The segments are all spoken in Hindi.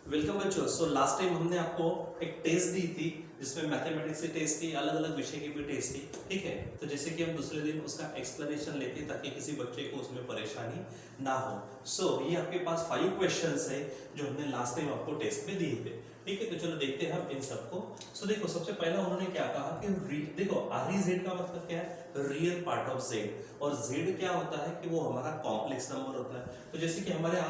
वेलकम बच्चों। लास्ट टाइम हमने आपको एक टेस्ट दी थी जिसमें मैथमेटिक्स की टेस्ट थी, अलग अलग विषय की भी टेस्ट थी। ठीक है, तो जैसे कि हम दूसरे दिन उसका एक्सप्लेनेशन लेते ताकि किसी बच्चे को उसमें परेशानी ना हो। ये आपके पास 5 क्वेश्चंस है जो हमने लास्ट टाइम आपको टेस्ट में दिए थे। ठीक है, तो चलो देखते हैं हम इन सबको। देखो, सबसे पहला उन्होंने क्या कहा कि देखो आर जेड का मतलब क्या है, रियल पार्ट ऑफ जेड। और जेड क्या होता है कि वो हमारा कॉम्प्लेक्स नंबर होता है। तो जैसे कि हमारा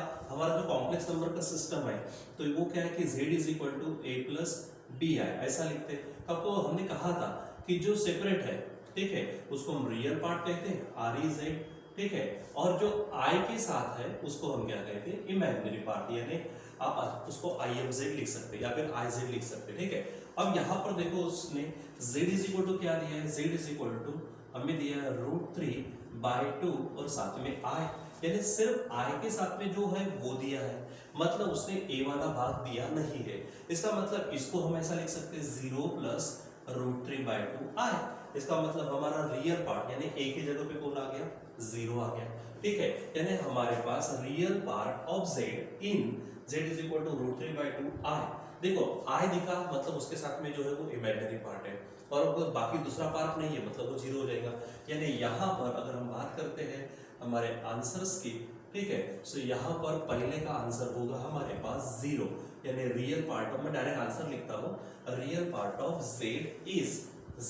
जो कॉम्प्लेक्स नंबर का सिस्टम है, तो वो क्या है कि z is equal to a plus b i, ऐसा लिखते हैं। आपको हमने कहा था कि जो सेपरेट है, ठीक है, उसको हम रियल पार्ट कहते हैं, आर ई जेड। ठीक है, और जो i के साथ है उसको हम क्या कहते हैं, इमेजिनरी पार्ट, यानी आप उसको आई एम जेड लिख सकते हैं या फिर आई जेड लिख सकते हैं। ठीक है, अब यहाँ पर देखो उसने z इज इक्वल टू क्या दिया है, z इज इक्वल टू हमें दिया है √3/2 और साथ में i, यानी सिर्फ i के साथ में जो है वो दिया है, मतलब उसने a वाला भाग दिया नहीं है। इसका मतलब इसको हम ऐसा लिख सकते हैं 0 प्लस √3/2 i। इसका मतलब हमारा रियल पार्ट यानी a की जगह पे कौन आ गया, 0 आ गया। ठीक है, यानी हमारे पास real part of z in z is equal to √3/2 i। देखो i दिखा मतलब उसके साथ में जो है वो इमेजिनरी पार्ट है, और अगर बाकी दूसरा पार्ट नहीं है मतलब वो 0 हो जाएगा। यानी यहाँ पर अगर हम बात करते हैं हमारे आंसर्स की, ठीक है, सो यहाँ पर पहले का आंसर होगा हमारे पास 0, यानी रियल पार्ट ऑफ, मैं डायरेक्ट आंसर लिखता हूँ, real part of z is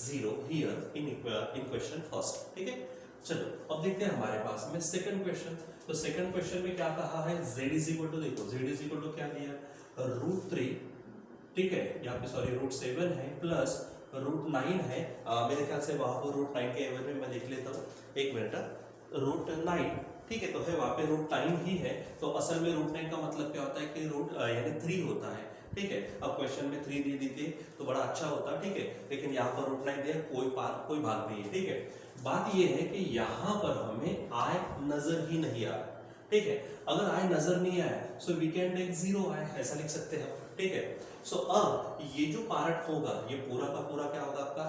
0 here in question first. ठीक है, चलो अब देखते हैं हमारे पास में सेकंड क्वेश्चन। तो सेकंड क्वेश्चन में क्या कहा है, z इज इक्वल टू, देखो z इज इक्वल टू क्या दिया, √3, ठीक है, यहाँ पे सॉरी √7 है प्लस √9 है। मेरे ख्याल से वहां पर √9 के एवज में मैं लिख लेता हूँ, एक मिनट, √9, ठीक है, तो है वहां पे √9 ही है। तो असल में √9 का मतलब क्या होता है कि रूट यानी 3 होता है। ठीक है, अब क्वेश्चन में 3 दे देते तो बड़ा अच्छा होता, ठीक है, लेकिन यहाँ पर √9 दिया, कोई भाग नहीं है। ठीक है, बात ये है कि यहाँ पर हमें i नजर ही नहीं आ रहा। ठीक है, अगर i नजर नहीं आया so we can take 0 i, ऐसा लिख सकते हैं। ठीक है, सो अब ये जो पार्ट होगा ये पूरा का पूरा क्या होगा, आपका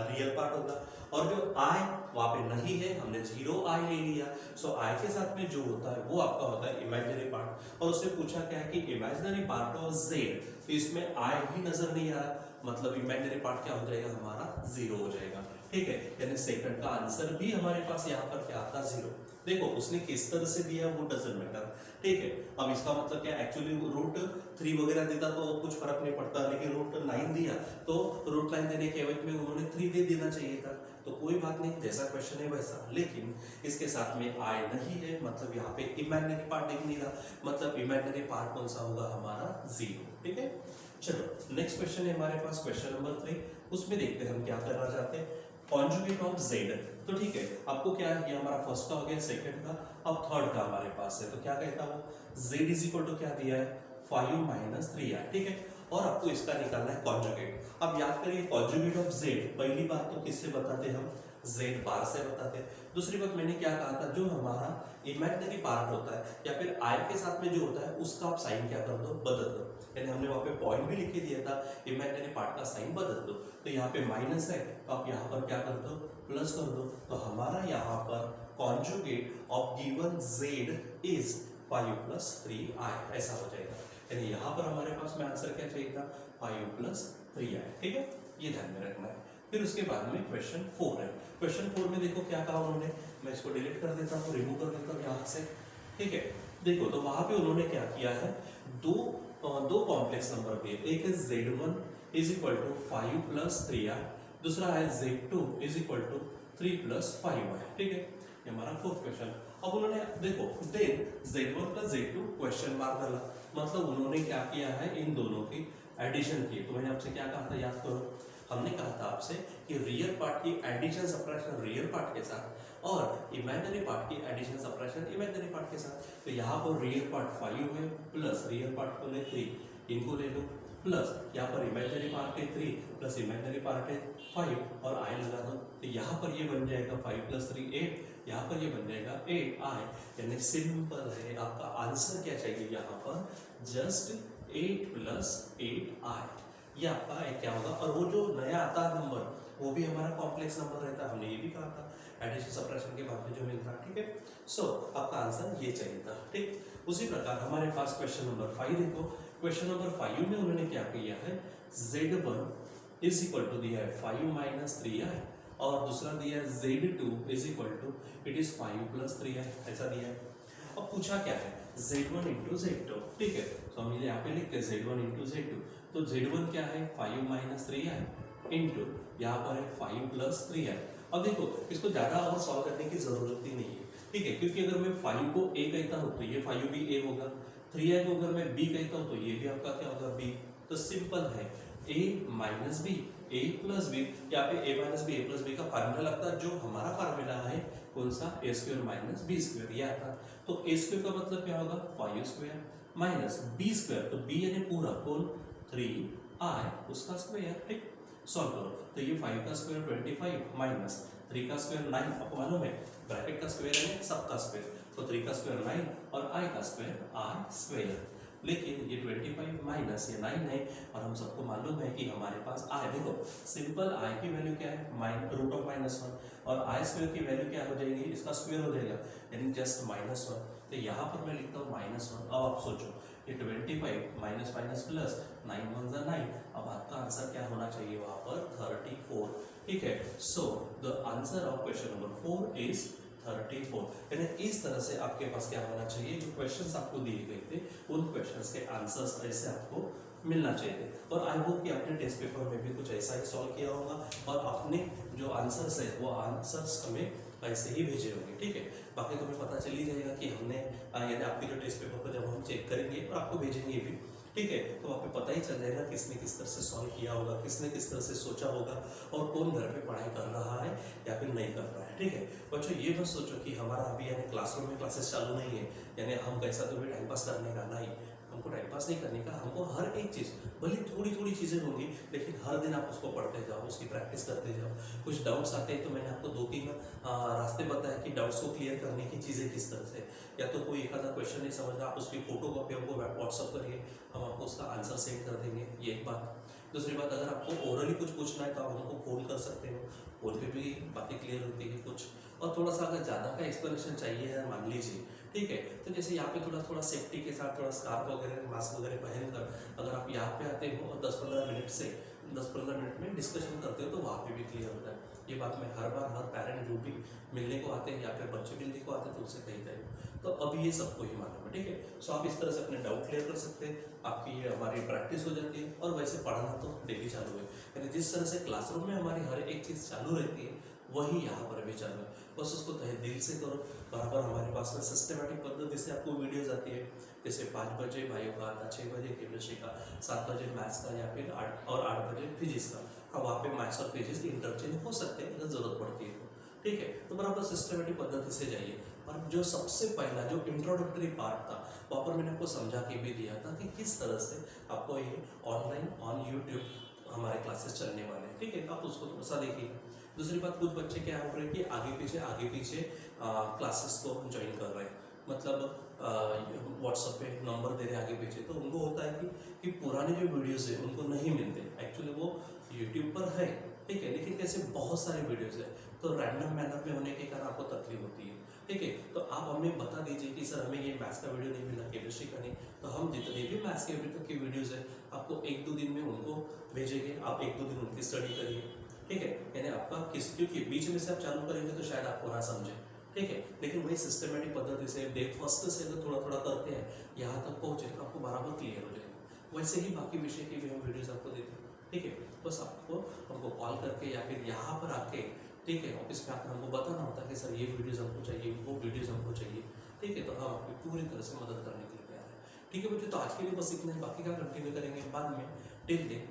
रियल पार्ट होगा, और जो i वहां पे नहीं है, हमने 0 i ले लिया, सो i के साथ में जो होता है वो आपका होता है इमेजिनरी पार्ट। और उससे पूछा क्या है कि इमेजिनरी पार्ट ऑफ z, तो इसमें i ही नजर नहीं आ रहा, मतलब इमेजिनरी पार्ट क्या हो जाएगा, हमारा 0 हो जाएगा। ठीक है, यानी सेकंड का आंसर भी हमारे पास यहाँ पर क्या आता, 0। देखो उसने किस तरह से दिया वो डजंट मैटर। ठीक है, अब इसका मतलब क्या, एक्चुअली √3 वगैरह देता तो कुछ फर्क नहीं पड़ता, लेकिन √9 दिया तो √9 देने के एवज में उन्होंने 3 दे देना चाहिए था। तो कोई बात नहीं, जैसा क्वेश्चन है वैसा, लेकिन इसके साथ में i नहीं है, मतलब यहाँ पे इमेजिनरी पार्ट दिख नहीं रहा, मतलब इमेजिनरी पार्ट कौन सा होगा, हमारा 0। ठीक है, चलो नेक्स्ट क्वेश्चन है हमारे पास, क्वेश्चन नंबर 3। उसमें देखते हैं हम क्या करना चाहते हैं, कॉन्जुगेट ऑफ z। तो ठीक है, आपको क्या है, ये हमारा फर्स्ट का हो गया, सेकंड का, अब थर्ड का हमारे पास है। तो क्या कहता हूँ, z इज इक्वल टू क्या दिया है, 5 - 3i। ठीक है, और आपको इसका निकालना है कॉन्जुगेट। अब याद करिए कॉन्जुगेट ऑफ z, पहली बात तो किससे बताते हम, z बार से बताते हैं। दूसरी बात मैंने क्या कहा था, जो हमारा इमेजिनरी पार्ट होता है या फिर i के साथ में जो होता है उसका आप साइन क्या कर दो, बदल दो। यानी हमने वहां पे पॉइंट भी लिख के दिया था, इमेजिनरी पार्ट का साइन बदल दो। तो यहाँ पे माइनस है तो आप यहाँ पर क्या कर दो, प्लस कर दो। तो हमारा यहाँ पर conjugate of given z is 5 + 3i, ऐसा हो जाएगा। यानी यहाँ पर हमारे पास में आंसर क्या चाहिए था, 5 + 3i। ठीक है, ये ध्यान में रखना है। फिर उसके बाद में क्वेश्चन 4 है। क्वेश्चन 4 में देखो क्या कहा उन्होंने, मैं इसको डिलीट कर देता हूँ, रिमूव कर देता हूँ यहाँ से। ठीक है, देखो तो वहां पे उन्होंने क्या किया है, दो कॉम्प्लेक्स नंबर पे, एक है z1 is equal to 5 + 3i, दूसरा है z2 is equal to 3 + 5i। ठीक है, ये हमारा फोर्थ क्वेश्चन। अब उन्होंने देखो then z1 + z2 question mark डाला, मतलब उन्होंने क्या किया है, इन दोनों की एडिशन की। तो मैंने आपसे क्या कहा था, याद करो, हमने कहा था आपसे कि रियल पार्ट की एडिशन सब्ट्रैक्शन रियल पार्ट के साथ और इमेजिनरी पार्ट की एडिशन सब्ट्रैक्शन इमेजिनरी पार्ट के साथ। तो यहाँ पर रियल पार्ट 5 है प्लस रियल पार्ट को ले 3, इनको ले लो, प्लस यहाँ पर इमेजिनरी पार्ट है 3 प्लस इमेजिनरी पार्ट है 5 और i लगा दो। तो यहाँ पर ये बन जाएगा 5 + 3 8, यहाँ पर ये बन जाएगा 8i। यानी सिंपल है, आपका आंसर क्या चाहिए यहाँ पर, जस्ट 8 + 8i। ये आपका क्या होगा। और वो जो नया आता है नंबर वो भी हमारा कॉम्प्लेक्स नंबर रहता है, हमने ये भी कहा था एडिशन सब्ट्रैक्शन के बाद में जो मिलता है। ठीक है, सो आपका आंसर ये चाहिए था। ठीक, उसी प्रकार हमारे पास क्वेश्चन नंबर 5 देखो, क्वेश्चन नंबर 5 में उन्होंने क्या किया है, Z1 इज इक्वल टू दिया है 5 माइनस 3i और दूसरा दिया है Z2 is equal to it is 5 plus 3i, ऐसा दिया है। अब पूछा क्या है, Z1 इंटू Z2, ठीक है, तो हम यहाँ पे लिखते हैं Z1 इंटू Z2, तो Z1 क्या है 5 माइनस 3i इंटू यहाँ पर है 5 प्लस 3i। अब देखो इसको ज़्यादा और सॉल्व करने की जरूरत ही नहीं है, ठीक है, क्योंकि अगर मैं 5 को a कहता हूँ तो ये 5 भी a होगा, 3i को अगर मैं b कहता हूँ तो ये भी आपका क्या होगा b। तो सिंपल है a minus b a plus b, यहाँ पे a minus b a plus b का फार्मूला लगता है, जो हमारा फार्मूला है कौन सा, a square minus b square, ये आता। तो a स्क्वायर का मतलब क्या होगा 5 स्क्वायर माइनस b स्क्वायर, तो b यानी पूरा कौन 3i उसका स्क्वायर, ठीक। सॉल्व करो तो ये 5 का स्क्वायर 25 माइनस 3 का स्क्वायर 9, आपको मालूम है ब्रैकेट का स्क्वायर है सबका स्क्वायर, तो 3 का स्क्वायर 9 और i का स्क्वायर r स्क्वायर। लेकिन ये 25 माइनस ये 9 है और हम सबको मालूम है कि हमारे पास i, देखो सिंपल i की वैल्यू क्या है रूट ऑफ -1 और i स्क्वायर की वैल्यू क्या हो जाएगी, इसका स्क्वायर हो जाएगा यानी जस्ट -1, तो यहाँ पर मैं लिखता हूँ -1। अब आप सोचो ये 25 माइनस माइनस प्लस 9 1 9, अब आपका आंसर क्या होना चाहिए वहाँ पर 34, ठीक है। So the answer of question number 4 is 34, यानी इस तरह से आपके पास क्या होना चाहिए, जो क्वेश्चंस आपको दिए गए थे उन क्वेश्चंस के आंसर्स ऐसे आपको मिलना चाहिए। और आई होप कि आपने टेस्ट पेपर में भी कुछ ऐसा ही सॉल्व किया होगा और आपने जो आंसर्स है वो आंसर्स हमें ऐसे ही भेजे होंगे, ठीक है। बाकी तो हमें पता चल ही जाएगा कि हमने यानी आपके जो टेस्ट पेपर को जब हम चेक करेंगे और आपको भेजेंगे भी, ठीक है, तो आपको पता ही चल जाएगा किसने किस तरह से सॉल्व किया होगा, किसने किस तरह से सोचा होगा और कौन घर पे पढ़ाई कर रहा है या फिर नहीं कर रहा है, ठीक है। बच्चों ये मत सोचो कि हमारा अभी यानी क्लासरूम में क्लासेस चालू नहीं है, यानी हम कैसा तो भी टाइम पास करने का, नहीं, हमको टाइम पास नहीं करने का, हमको हर एक चीज़ भले थोड़ी थोड़ी चीज़ें होंगी लेकिन हर दिन आप उसको पढ़ते जाओ, उसकी प्रैक्टिस करते जाओ। कुछ डाउट्स आते हैं तो मैंने आपको 2-3 रास्ते बताया कि डाउट्स को क्लियर करने की चीज़ें किस तरह से, या तो कोई एक आधा क्वेश्चन नहीं समझ रहा आप उसकी फोटो कॉपी हमको व्हाट्सअप करिए, हम आपको उसका आंसर सेंड कर देंगे, ये एक बात। दूसरी बात, अगर आपको ओरली कुछ पूछना है तो आप हमको फोन कर सकते हो, फोन पे भी बातें क्लियर होती है कुछ, और थोड़ा सा अगर ज़्यादा का एक्सप्लेनेशन चाहिए है मान लीजिए, ठीक है, तो जैसे यहाँ पे थोड़ा सेफ्टी के साथ थोड़ा स्कार्फ वगैरह मास्क वगैरह पहनकर अगर आप यहाँ पे आते हो और 10-15 मिनट में डिस्कशन करते हो तो वहाँ पे भी क्लियर होता है। ये बात मैं हर बार हर पेरेंट जो भी मिलने को आते हैं या फिर बच्चे मिलने को आते हैं तो उससे कहता है, तो अब ये सबको ही मालूम है, ठीक है। सो आप इस तरह से अपने डाउट क्लियर कर सकते हैं, आपकी ये हमारी प्रैक्टिस हो जाती है। और वैसे पढ़ाना तो डेली चालू है, यानी जिस तरह से क्लासरूम में हमारी हर एक चीज़ चालू रहती है वही यहाँ पर भी चालू है, बस उसको तहे दिल से करो। बराबर हमारे पास में सिस्टमेटिक पद्धति से आपको वीडियोज आती है, जैसे 5 बजे बायो का आता, 6 बजे केमिस्ट्री का, 7 बजे मैथ्स का या फिर 8 बजे फिजिक्स का। हाँ, वहाँ पे मैथ्स और फिजिक्स इंटरचेंज हो सकते हैं अगर जरूरत पड़ती है तो, ठीक है। तो बराबर सिस्टमेटिक पद्धति से जाइए। और जो सबसे पहला जो इंट्रोडक्टरी पार्ट था वहाँ पर मैंने आपको समझा के भी दिया था कि किस तरह से आपको ये ऑनलाइन ऑन यूट्यूब हमारे क्लासेस चलने वाले हैं, ठीक है, आप उसको थोड़ा सा देखिए। दूसरी बात, कुछ बच्चे क्या हो रहे हैं कि आगे पीछे क्लासेस को ज्वाइन कर रहे हैं, मतलब व्हाट्सएप पे नंबर दे रहे हैं आगे पीछे, तो उनको होता है कि पुराने जो वीडियोस है उनको नहीं मिलते, एक्चुअली वो यूट्यूब पर है, ठीक है, लेकिन कैसे बहुत सारे वीडियोस है तो रैंडम मैनर में होने के कारण आपको तकलीफ होती है, ठीक है। तो आप हमें बता दीजिए कि सर हमें ये मैथ्स का वीडियो नहीं मिला, केमिस्ट्री का नहीं, तो हम जितने भी मैथ्स के अभी तक की वीडियोज़ है आपको 1-2 दिन में उनको भेजेंगे, आप 1-2 दिन उनकी स्टडी करिए, ठीक है। यानी आपका क्योंकि बीच में से आप चालू करेंगे तो शायद आपको ना समझे, ठीक है, लेकिन वही सिस्टमेटिक पद्धति से डे फर्स्ट से अगर थोड़ा थोड़ा करते हैं यहाँ तक पहुँचे तो आपको बराबर क्लियर हो जाएगा। वैसे ही बाकी विषय की भी हम वीडियोज़ आपको देते हैं, ठीक है। बस आपको हमको कॉल करके या फिर यहाँ पर आके, ठीक है, ऑफिस में आकर हमको बताना होता है कि सर ये वीडियोज़ हमको चाहिए, वो वीडियोज़ हमको चाहिए, ठीक है, तो हम आपकी पूरी तरह से मदद करने के लिए तैयार है, ठीक है बच्चों। तो आज के लिए बस इतना ही, बाकी का कंटिन्यू करेंगे बाद में। Till then